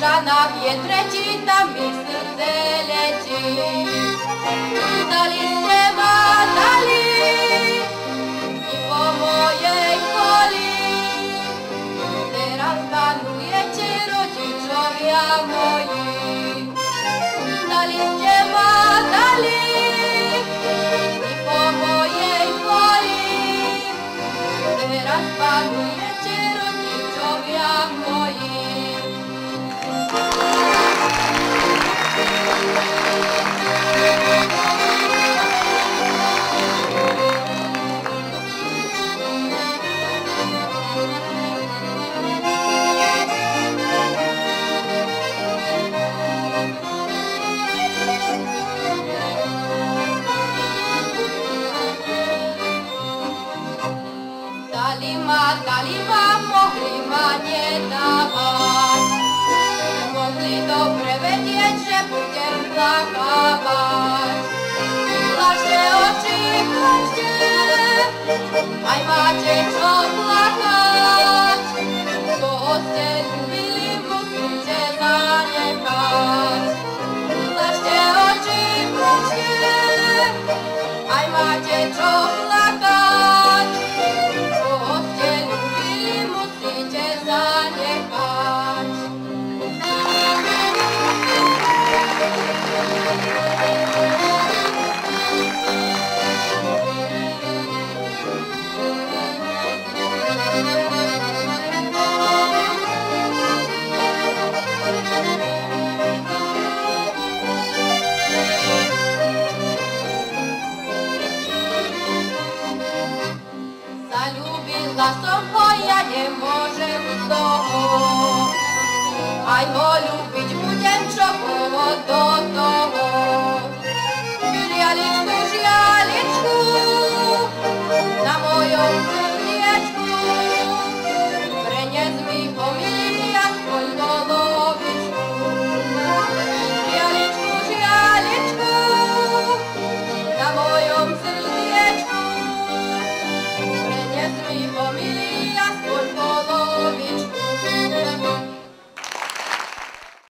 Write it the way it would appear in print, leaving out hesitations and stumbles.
Róża na wietrze ci tam mi serce leci. Daliście ma dali i po mojej woli. Teraz panujecie rodziczowie moi. Daliście ma dali i po mojej woli. Teraz panujecie rodziczowie moi. Dali ma, mogli ma nie dawać. Mogli dobre wiedzieć, że będziemy plakawać. Placzcie oczy, placzcie, aj macie co plakać. Koście lubili, musicie zaniechać. Placzcie oczy, placzcie, aj macie co plakać. Koście lubili, musicie zaniechać. Zalubila som ho, ja nie môžem z toho. Aj ho ľúbiť budem, čo bolo do toho.